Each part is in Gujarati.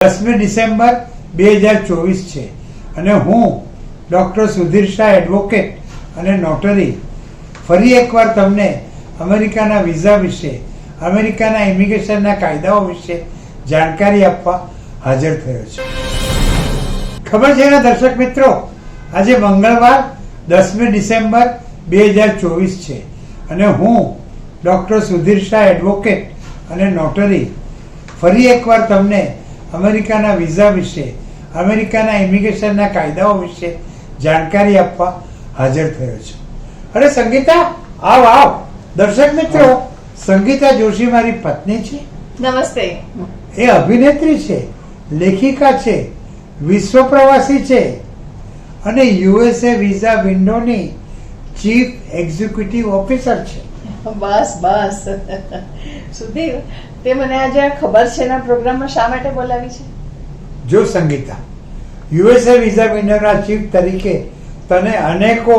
10મી ડિસેમ્બર 2024 છે અને હું ડૉક્ટર સુધીર શાહ એડવોકેટ અને નોટરી ફરી એકવાર તમને અમેરિકાના વિઝા વિશે, અમેરિકાના ઇમિગ્રેશનના કાયદાઓ વિશે જાણકારી આપવા હાજર થયો છું. ખબર છે ને દર્શક મિત્રો, આજે મંગળવાર 10મી ડિસેમ્બર 2024 છે અને હું ડૉક્ટર સુધીર શાહ એડવોકેટ અને નોટરી ફરી એકવાર તમને અમેરિકાના વિઝા વિશે, અમેરિકાના ઇમિગ્રેશનના કાયદાઓ વિશે જાણકારી આપવા હાજર થયો છું. અરે સંગીતા, આવ આવ. દર્શક મિત્રો, સંગીતા જોશી મારી પત્ની છે. નમસ્તે. એ અભિનેત્રી છે, લેખિકા છે, વિશ્વ પ્રવાસી છે અને યુએસએ વિઝા વિન્ડોની ચીફ એક્ઝિક્યુટિવ ઓફિસર છે. બસ બસ સુધીર, તે મને આજે ખબર છે ના પ્રોગ્રામમાં શા માટે બોલાવી છે? જો સંગીતા, યુએસએ વિઝા વિન્ડોના ચીફ તરીકે તને અનેકો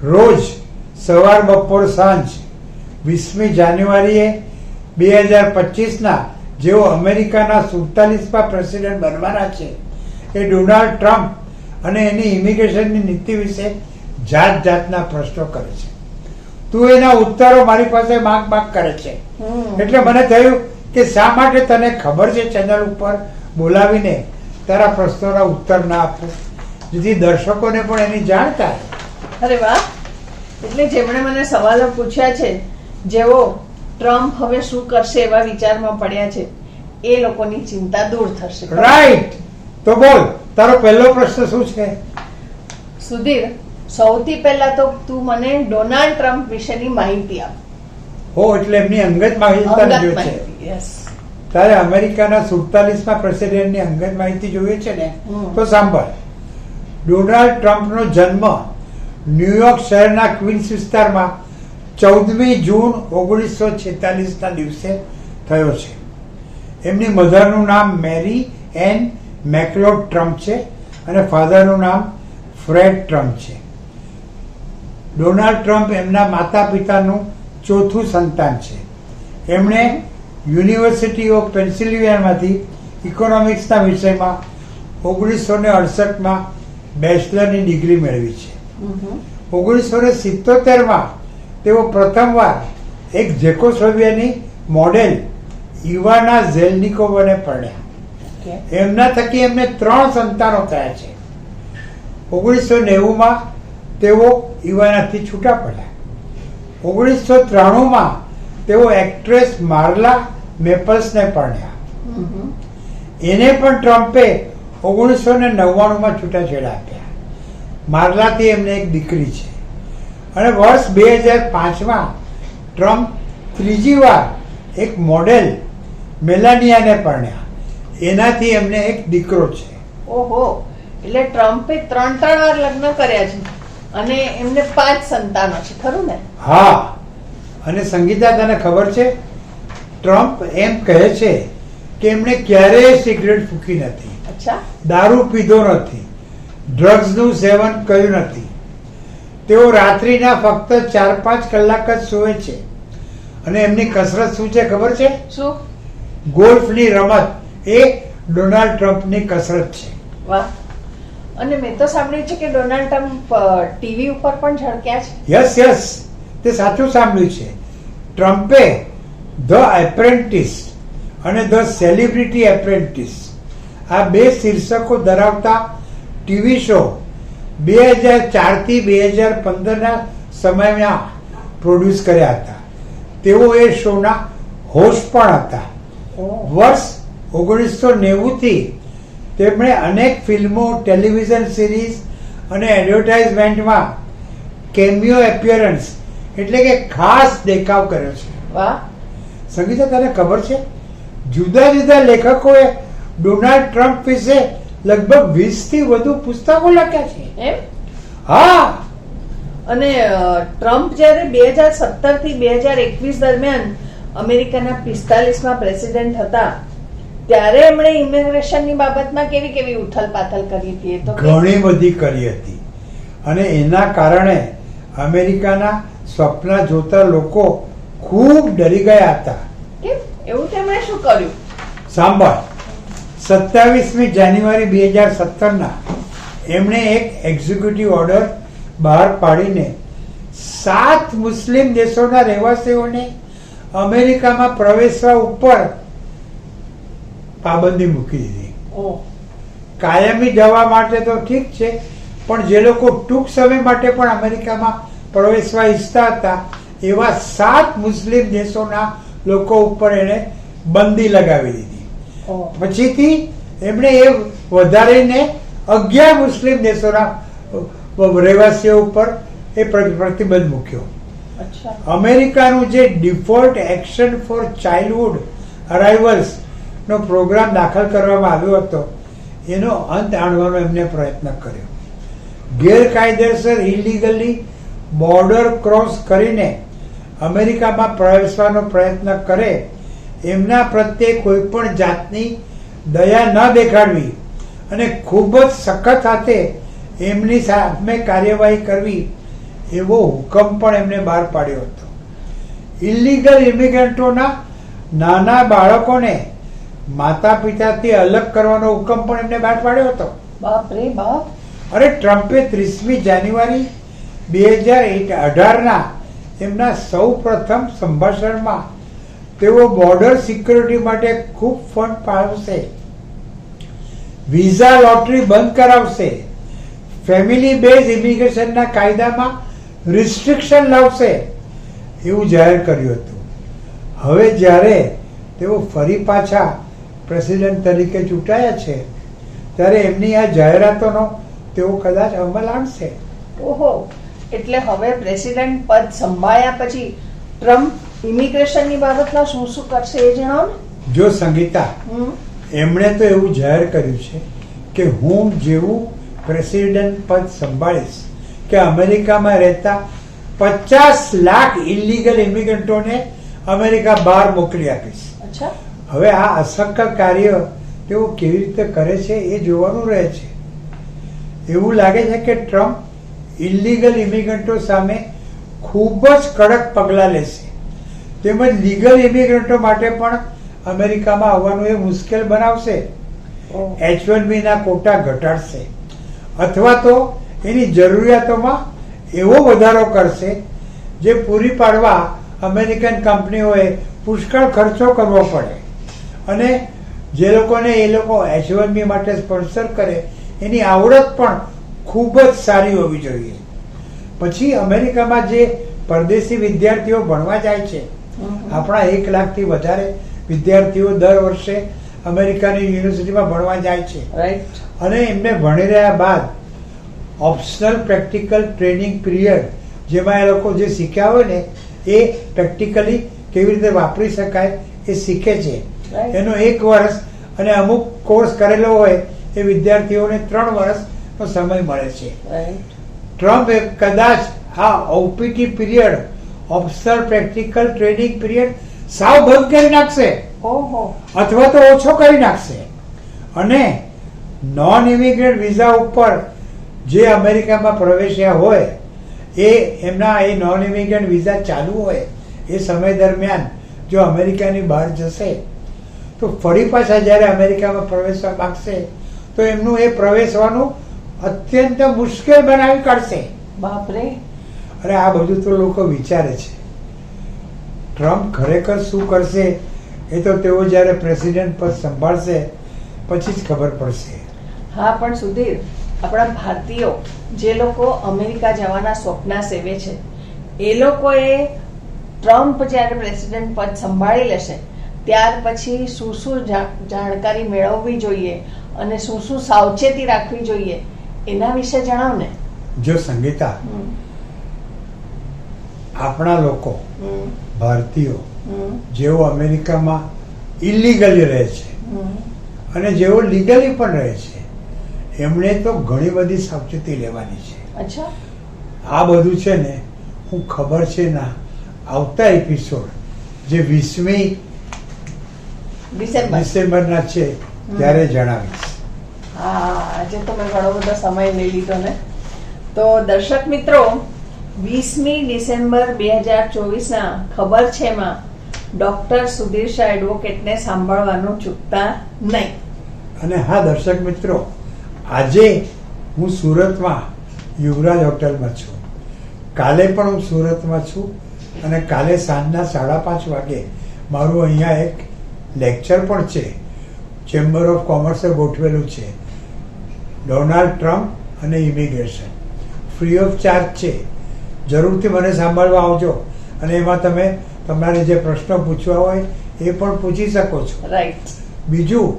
રોજ સવાર બપોર સાંજ 20મી જાન્યુઆરીએ 2025ના જેઓ અમેરિકાના 47મા પ્રેસિડેન્ટ બનવાના છે એ ડોનાલ્ડ ટ્રમ્પ અને એની ઇમિગ્રેશનની નીતિ વિશે જાત જાતના પ્રશ્નો કરે છે. તું એના ઉત્તરો મારી પાસે માંગ કરે છે. એટલે મને થયું કે શા માટે તને ખબર છે ચેનલ ઉપર બોલાવીને તારા પ્રશ્નોના ઉત્તર ના આપું, જેથી દર્શકોને પણ એની જાણ થાય. અરે વાહ! એટલે જેમણે મને સવાલો પૂછ્યા છે, જેઓ ટ્રમ્પ હવે શું કરશે એવા વિચારમાં પડ્યા છે, એ લોકોની ચિંતા દૂર થશે. રાઈટ. તો બોલ, તારો પહેલો પ્રશ્ન શું છે? સુધીર, સૌથી પહેલા તો તું મને ડોનાલ્ડ ટ્રમ્પ વિશેની માહિતી આપ. હો, એટલે એમની અંગત માહિતી તને જોઈએ છે. યસ. તારે અમેરિકાના 47મા પ્રેસિડેન્ટની અંગત માહિતી જોઈએ છે ને, તો સાંભળ. ડોનાલ્ડ ટ્રમ્પનો જન્મ ન્યુયોર્ક શહેરના ક્વીન્સ વિસ્તારમાં 14મી જૂન 1946ના દિવસે થયો છે. એમની મધરનું નામ મેરી એન મેકલોડ ટ્રમ્પ છે અને ફાધરનું નામ ફ્રેડ ટ્રમ્પ છે. ડોનાલ્ડ ટ્રમ્પ એમના માતા પિતાનું ચોથું સંતાન છે. એમણે યુનિવર્સિટી ઓફ પેન્સિલ્વેનિયામાંથી ઇકોનોમિક્સના વિષયમાં 1968માં બેચલરની ડિગ્રી મેળવી છે. 1977માં તેઓ પ્રથમવાર એક ઝેકોસ્લોવિયાની મોડેલ ઇવાના ઝેલનિકોવાને પરણ્યા. એમના થકી એમને 3 સંતાનો થયા છે. 1990માં તેઓ ઇવાનાથી છૂટા પડ્યા. 1993માં તેઓ એક્ટ્રેસ માર્લા મેપલ્સને પરણ્યા. એને પણ ટ્રમ્પે 1999માં છૂટાછેડા આપ્યા. માર્લાથી એમને એક દીકરી છે અને વર્ષ 2005માં ટ્રમ્પ ત્રીજી વાર એક મોડેલ મેલાનિયાને પરણ્યા. એનાથી એમને એક દીકરો છે. ઓહો, એટલે ટ્રમ્પે 3 વાર લગ્ન કર્યા છે અને એમને 5 સંતાનો છે, ખરું ને? હા. અને સંગીતા, તને ખબર છે, ટ્રમ્પ એમ કહે છે કે એમણે ક્યારેય સિગરેટ ફૂંકી નથી, અચ્છા, દારૂ પીધો નથી, ડ્રગ્સનું સેવન કર્યું નથી. તેઓ રાત્રિના ફક્ત 4-5 કલાક જ સૂવે છે અને એમની કસરત શું છે ખબર છે? શું? ગોલ્ફની રમત એ ડોનાલ્ડ ટ્રમ્પની કસરત છે. વાહ! અને મેં તો સાંભળ્યું છે કે ડોનાલ્ડ ટ્રમ્પ ટીવી ઉપર પણ ઝળક્યા છે. યસ યસ, તે સાચું સાંભળ્યું છે. ટ્રમ્પે ધ એપ્રેન્ટિસ અને ધ સેલિબ્રિટી એપ્રેન્ટિસ આ 2 શીર્ષકો ધરાવતા ટીવી શો 2004થી 2015ના સમયમાં પ્રોડ્યુસ કર્યા હતા. તેઓ એ શોના હોસ્ટ પણ હતા. વર્ષ 1990થી તેમણે અનેક ફિલ્મો, ટેલિવિઝન સિરીઝ અને એડવર્ટાઇઝમેન્ટમાં કેમિયો એપિયરન્સ એટલે કે ખાસ દેખાવ કર્યો છે. વાહ! સંગીતા, તને ખબર છે જુદા જુદા લેખકોએ ડોનાલ્ડ ટ્રમ્પ વિશે લગભગ 20થી વધુ પુસ્તકો લખ્યા છે. એમ? હા. અને ટ્રમ્પ જ્યારે 2017 થી 2021 દરમિયાન અમેરિકાના 45મા પ્રેસિડેન્ટ હતા, ત્યારે એમણે ઇમિગ્રેશનની બાબતમાં કેવી કેવી ઉથલપાથલ કરી હતી? તો ઘણી બધી કરી હતી અને એના કારણે અમેરિકાના સ્વપ્ન જોતા લોકો ખૂબ ડરી ગયા હતા. કેમ? એવું તેમણે શું કર્યું? સાંભળ, 27મી જાન્યુઆરી 2017 એમણે એક એક્ઝિક્યુટિવ ઓર્ડર બહાર પાડીને 7 મુસ્લિમ દેશોના રહેવાસીઓને અમેરિકામાં પ્રવેશવા ઉપર પાબંદી મૂકી દીધી. ઓહ, કાયમી જવા માટે તો ઠીક છે, પણ જે લોકો ટૂંક સમય માટે પણ અમેરિકામાં પ્રવેશવા ઈચ્છતા હતા એવા 7 મુસ્લિમ દેશોના લોકો ઉપર એને બંદી લગાવી દીધી. ઓહ, પછીથી એમણે એ વધારીને 11 મુસ્લિમ દેશોના રહેવાસીઓ ઉપર એ પ્રતિબંધ મૂક્યો. અચ્છા. અમેરિકાનું જે ડિફોલ્ટ એક્શન ફોર ચાઇલ્ડહુડ અરાઇવલ્સ નો પ્રોગ્રામ દાખલ કરવામાં આવ્યો હતો એનો અંત આણવાનો એમને પ્રયત્ન કર્યો. ગેરકાયદેસર ઇલીગલી બોર્ડર ક્રોસ કરીને અમેરિકામાં પ્રવેશવાનો પ્રયત્ન કરે એમના પ્રત્યે કોઈ પણ જાતની દયા ન દેખાડવી અને ખૂબ જ સખત હાથે એમની સામે કાર્યવાહી કરવી એવો હુકમ પણ એમને બહાર પાડ્યો હતો. ઇલીગલ ઇમિગ્રન્ટોના નાના બાળકોને માતા પિતાથી અલગ કરવાનો હુકમ પણ એમને બહાર પાડ્યો હતો. બાપ રે બાપ. અરે ટ્રમ્પે 30મી જાન્યુઆરી 2018ના એમના સૌ પ્રથમ સંભાષણમાં તેઓ બોર્ડર સિક્યુરિટી માટે ખૂબ ફંડ ફાળવશે, વિઝા લોટરી બંધ કરાવશે, ફેમિલી બેઝ ઇમિગ્રેશનના કાયદામાં રિસ્ટ્રિક્શન લાવશે એવું જાહેર કર્યું હતું. હવે જ્યારે તેઓ ફરી પાછા પ્રેસિડેન્ટ તરીકે ચૂંટાયા છે ત્યારે એમની આ જાહેરાતોનો તેઓ કદાચ અમલ આણશે. ઓહો, એટલે હવે પ્રેસિડેન્ટ પદ સંભાળ્યા પછી ટ્રમ્પ ઇમિગ્રેશનની બાબતમાં શું શું કરશે એ જણાવો ને. જો સંગીતા, એમણે તો એવું જાહેર કર્યું છે કે હું જેવું પ્રેસિડેન્ટ પદ સંભાળીશ કે અમેરિકામાં રહેતા 50 લાખ ઇલીગલ ઇમિગ્રન્ટોને અમેરિકા બહાર મોકલી આપીશ. અચ્છા. હવે આ અશક્ય કાર્ય તેઓ કેવી રીતે કરે છે એ જોવાનું રહે છે. એવું લાગે છે કે ટ્રમ્પ ઇલીગલ ઇમિગ્રન્ટો સામે ખૂબ જ કડક પગલાં લેશે, તેમજ લીગલ ઇમિગ્રન્ટો માટે પણ અમેરિકામાં આવવાનું એ મુશ્કેલ બનાવશે. H1B ના કોટા ઘટાડશે અથવા તો એની જરૂરિયાતોમાં એવો વધારો કરશે જે પૂરી પાડવા અમેરિકન કંપનીઓએ પુષ્કળ ખર્ચો કરવો પડે અને જે લોકોને એ લોકો H1B માટે સ્પોન્સર કરે એની આવડત પણ ખૂબ જ સારી હોવી જોઈએ. પછી અમેરિકામાં જે પરદેશી વિદ્યાર્થીઓ ભણવા જાય છે, આપણા 1 લાખથી વધારે વિદ્યાર્થીઓ દર વર્ષે અમેરિકાની યુનિવર્સિટીમાં ભણવા જાય છે. રાઈટ. અને એમને ભણી રહ્યા બાદ ઓપ્શનલ પ્રેક્ટિકલ ટ્રેનિંગ પીરિયડ જેમાં એ લોકો જે શીખ્યા હોય ને એ પ્રેક્ટિકલી કેવી રીતે વાપરી શકાય એ શીખે છે. એનો 1 વર્ષ અને અમુક કોર્સ કરેલો હોય એ વિદ્યાર્થીઓને 3 વર્ષનો સમય મળે છે. ટ્રમ્પ કદાચ આ OPT period, optional practical training period સાવ બંધ કરી નાખશે અથવા તો ઓછો કરી નાખશે અને નોન ઇમિગ્રન્ટ વિઝા ઉપર જે અમેરિકામાં પ્રવેશ્યા હોય એ એમના એ નોન ઇમિગ્રન્ટ વિઝા ચાલુ હોય એ સમય દરમિયાન જો અમેરિકાની બહાર જશે તો ફરી પાછા જ્યારે અમેરિકામાં પ્રવેશવા માંગશે તો એમનું એ પ્રવેશવાનું અત્યંત મુશ્કેલ બનાવી કાઢશે. બાપરે. અરે આ બધું તો લોકો વિચારે છે. ટ્રમ્પ ખરેખર શું કરશે એ તો તેઓ જ્યારે પ્રેસિડેન્ટ પદ સંભાળશે પછી જ ખબર પડશે. હા, પણ સુધીર, આપણા ભારતીયો જે લોકો અમેરિકા જવાના સ્વપ્ના સેવે છે એ લોકોએ ટ્રમ્પ જ્યારે પ્રેસિડેન્ટ પદ સંભાળી લેશે ત્યાર પછી શું શું જાણકારી મેળવવી જોઈએ અને શું શું સાવચેતી રાખવી જોઈએ એના વિશે જણાવ ને. જો સંગીતા, આપણા લોકો ભારતીયો જેઓ અમેરિકામાં ઇલીગલી રહે છે અને જેઓ લીગલી પણ રહે છે એમણે તો ઘણી બધી સાવચેતી લેવાની છે. અચ્છા. આ બધું છે ને હું ખબર છે ના આવતા એપિસોડ જે 20મી ડિસેમ્બરના છે ત્યારે જણાવીશ. હા, આજે તો મેં ઘણો બધો સમય લઈ લીધો ને. તો દર્શક મિત્રો, 20મી ડિસેમ્બર 2024ના ખબર છે માં ડોક્ટર સુધીર શાહ એડવોકેટને સાંભળવાનું ચૂકતા નહીં. અને હા દર્શક મિત્રો, આજે હું સુરતમાં યુવરાજ હોટલમાં છું. કાલે પણ હું સુરતમાં છું અને કાલે સાંજના 5:30 વાગે મારું અહીંયા એક લેક્ચર પણ છે. ચેમ્બર ઓફ કોમર્સે ગોઠવેલું છે, ડોનાલ્ડ ટ્રમ્પ અને ઇમિગ્રેશન. ફ્રી ઓફ ચાર્જ છે. જરૂરથી મને સાંભળવા આવજો અને એમાં તમે તમારે જે પ્રશ્નો પૂછવા હોય એ પણ પૂછી શકો છો. રાઈટ. બીજું,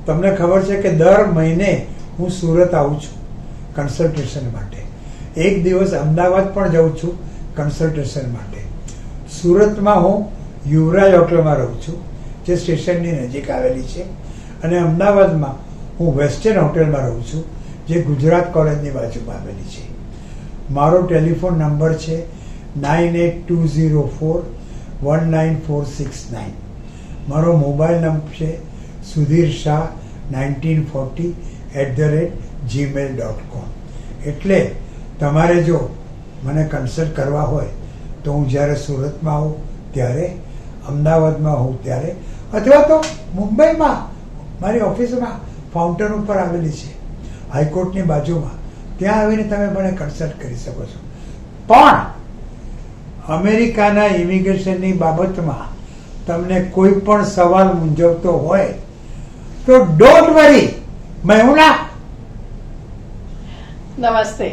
તમને ખબર છે કે દર મહિને હું સુરત આવું છું કન્સલ્ટેશન માટે. એક દિવસ અમદાવાદ પણ જાઉં છું કન્સલ્ટેશન માટે. સુરતમાં હું યુવરાજ હોટલમાં રહું છું જે સ્ટેશનની નજીક આવેલી છે, અને અમદાવાદમાં હું વેસ્ટર્ન હોટલમાં રહું છું જે ગુજરાત કોલેજની બાજુમાં આવેલી છે. મારો ટેલિફોન નંબર છે 9820419469. મારો મોબાઈલ નંબર છે sudhirsha1940@gmail.com. એટલે તમારે જો મને કન્સલ્ટ કરવા હોય તો હું જ્યારે સુરતમાં આવું ત્યારે, અમદાવાદમાં હોઉં ત્યારે, અથવા તો મુંબઈમાં મારી ઓફિસમાં ફાઉન્ટેન ઉપર આવેલી છે હાઈકોર્ટની બાજુમાં, ત્યાં આવીને તમે મને કન્સલ્ટ કરી શકો છો. પણ અમેરિકાના ઇમિગ્રેશનની બાબતમાં તમને કોઈ પણ સવાલ મૂંઝવતો હોય તો ડોન્ટ વરી, મેં હું ના. નમસ્તે.